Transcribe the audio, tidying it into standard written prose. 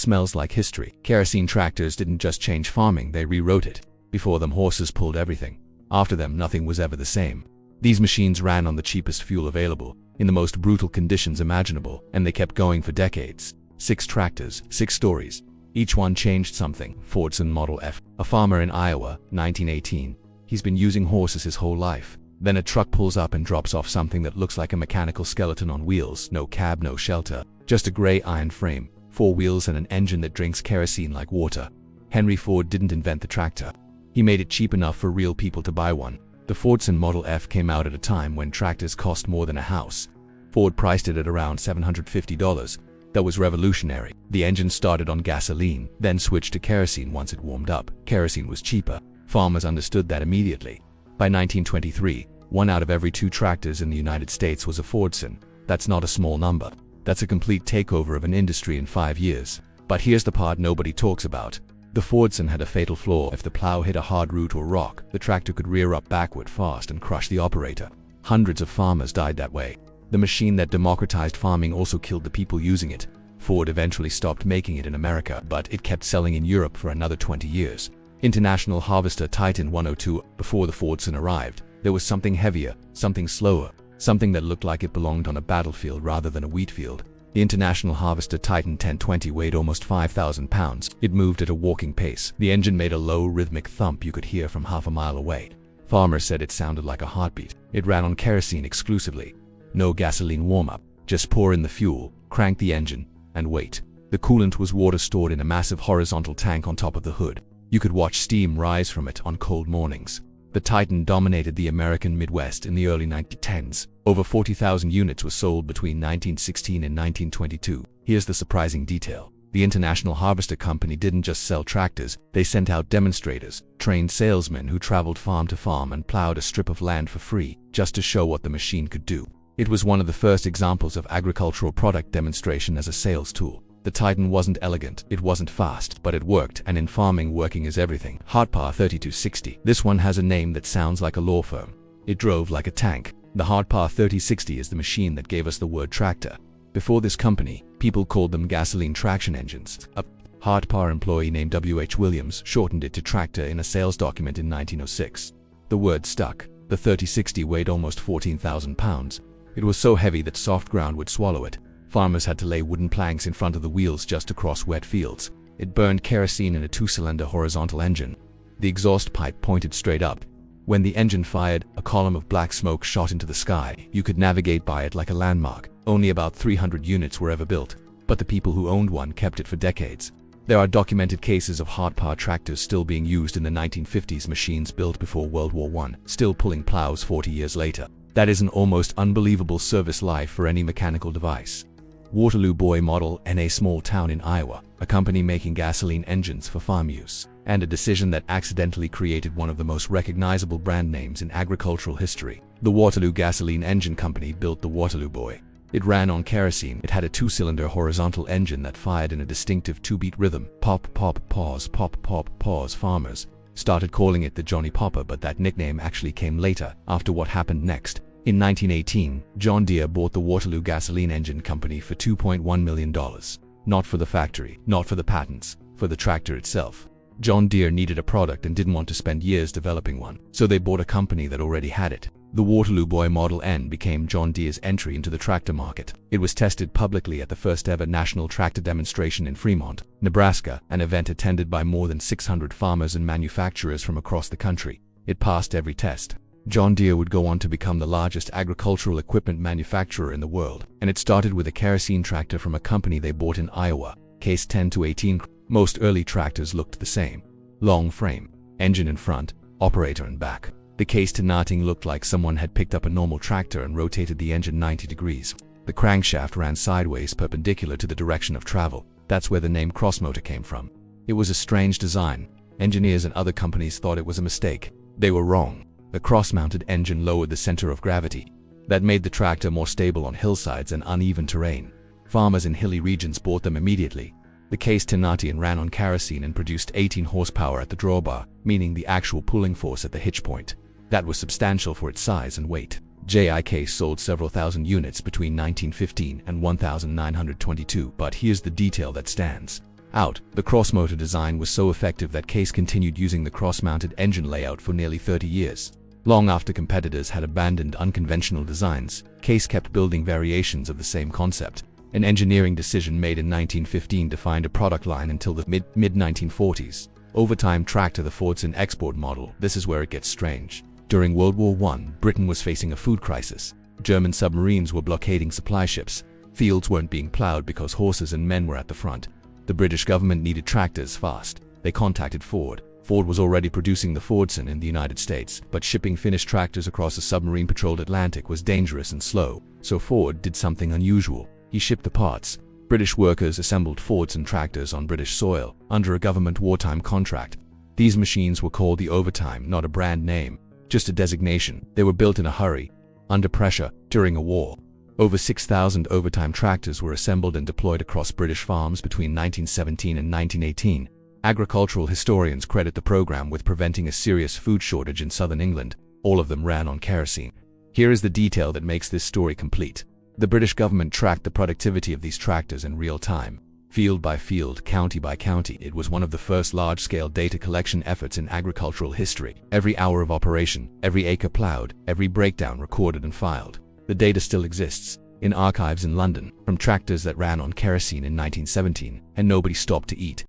smells like history. Kerosene tractors didn't just change farming, they rewrote it. Before them, horses pulled everything. After them, nothing was ever the same. These machines ran on the cheapest fuel available, in the most brutal conditions imaginable, and they kept going for decades. 6 tractors, 6 stories. Each one changed something. Fordson Model F. A farmer in Iowa, 1918. He's been using horses his whole life. Then a truck pulls up and drops off something that looks like a mechanical skeleton on wheels. No cab, no shelter. Just a gray iron frame, 4 wheels and an engine that drinks kerosene like water. Henry Ford didn't invent the tractor. He made it cheap enough for real people to buy one. The Fordson Model F came out at a time when tractors cost more than a house. Ford priced it at around $750. That was revolutionary. The engine started on gasoline, then switched to kerosene once it warmed up. Kerosene was cheaper. Farmers understood that immediately. By 1923, 1 out of every 2 tractors in the United States was a Fordson. That's not a small number. That's a complete takeover of an industry in 5 years. But here's the part nobody talks about. The Fordson had a fatal flaw. If the plow hit a hard root or rock, the tractor could rear up backward fast and crush the operator. Hundreds of farmers died that way. The machine that democratized farming also killed the people using it. Ford eventually stopped making it in America, but it kept selling in Europe for another 20 years. International Harvester Titan 102. Before the Fordson arrived, there was something heavier, something slower, something that looked like it belonged on a battlefield rather than a wheat field. The International Harvester Titan 1020 weighed almost 5,000 pounds. It moved at a walking pace. The engine made a low, rhythmic thump you could hear from half a mile away. Farmers said it sounded like a heartbeat. It ran on kerosene exclusively. No gasoline warm-up. Just pour in the fuel, crank the engine, and wait. The coolant was water stored in a massive horizontal tank on top of the hood. You could watch steam rise from it on cold mornings. The Titan dominated the American Midwest in the early 1910s. Over 40,000 units were sold between 1916 and 1922. Here's the surprising detail. The International Harvester Company didn't just sell tractors, they sent out demonstrators, trained salesmen who traveled farm to farm and plowed a strip of land for free, just to show what the machine could do. It was one of the first examples of agricultural product demonstration as a sales tool. The Titan wasn't elegant, it wasn't fast, but it worked, and in farming, working is everything. Hardpower 3260. This one has a name that sounds like a law firm. It drove like a tank. The Hardpower 3060 is the machine that gave us the word tractor. Before this company, people called them gasoline traction engines. A Hardpower employee named W.H. Williams shortened it to tractor in a sales document in 1906. The word stuck. The 3060 weighed almost 14,000 pounds. It was so heavy that soft ground would swallow it. Farmers had to lay wooden planks in front of the wheels just to cross wet fields. It burned kerosene in a 2-cylinder horizontal engine. The exhaust pipe pointed straight up. When the engine fired, a column of black smoke shot into the sky. You could navigate by it like a landmark. Only about 300 units were ever built, but the people who owned one kept it for decades. There are documented cases of hard-power tractors still being used in the 1950s, machines built before World War I, still pulling plows 40 years later. That is an almost unbelievable service life for any mechanical device. Waterloo Boy Model N, a small town in Iowa, a company making gasoline engines for farm use, and a decision that accidentally created one of the most recognizable brand names in agricultural history. The Waterloo Gasoline Engine Company built the Waterloo Boy. It ran on kerosene. It had a 2-cylinder horizontal engine that fired in a distinctive 2-beat rhythm. Pop, pop, pause, pop, pop, pause. Farmers started calling it the Johnny Popper, but that nickname actually came later, after what happened next. In 1918, John Deere bought the Waterloo Gasoline Engine Company for $2.1 million. Not for the factory, not for the patents, for the tractor itself. John Deere needed a product and didn't want to spend years developing one, so they bought a company that already had it. The Waterloo Boy Model N became John Deere's entry into the tractor market. It was tested publicly at the first ever National Tractor Demonstration in Fremont, Nebraska, an event attended by more than 600 farmers and manufacturers from across the country. It passed every test. John Deere would go on to become the largest agricultural equipment manufacturer in the world, and it started with a kerosene tractor from a company they bought in Iowa. Case 10-18. Most early tractors looked the same. Long frame, engine in front, operator in back. The case to nothing looked like someone had picked up a normal tractor and rotated the engine 90 degrees. The crankshaft ran sideways perpendicular to the direction of travel. That's where the name crossmotor came from. It was a strange design. Engineers and other companies thought it was a mistake. They were wrong. The cross-mounted engine lowered the center of gravity. That made the tractor more stable on hillsides and uneven terrain. Farmers in hilly regions bought them immediately. The case Tenatian ran on kerosene and produced 18 horsepower at the drawbar, meaning the actual pulling force at the hitch point. That was substantial for its size and weight. JIK sold several thousand units between 1915 and 1922, but here's the detail that stands. out. The cross-motor design was so effective that Case continued using the cross-mounted engine layout for nearly 30 years. Long after competitors had abandoned unconventional designs, Case kept building variations of the same concept. An engineering decision made in 1915 defined a product line until the mid-1940s. Overtime tractor, the Fordson export model. This is where it gets strange. During World War I, Britain was facing a food crisis. German submarines were blockading supply ships. Fields weren't being plowed because horses and men were at the front. The British government needed tractors fast. They contacted Ford. Ford was already producing the Fordson in the United States, but shipping finished tractors across a submarine-patrolled Atlantic was dangerous and slow, so Ford did something unusual. He shipped the parts. British workers assembled Fordson tractors on British soil, under a government wartime contract. These machines were called the Overtime, not a brand name, just a designation. They were built in a hurry, under pressure, during a war. Over 6,000 Overtime tractors were assembled and deployed across British farms between 1917 and 1918. Agricultural historians credit the program with preventing a serious food shortage in southern England. All of them ran on kerosene. Here is the detail that makes this story complete. The British government tracked the productivity of these tractors in real time. Field by field, county by county, it was one of the first large-scale data collection efforts in agricultural history. Every hour of operation, every acre plowed, every breakdown recorded and filed. The data still exists, in archives in London, from tractors that ran on kerosene in 1917, and nobody stopped to eat.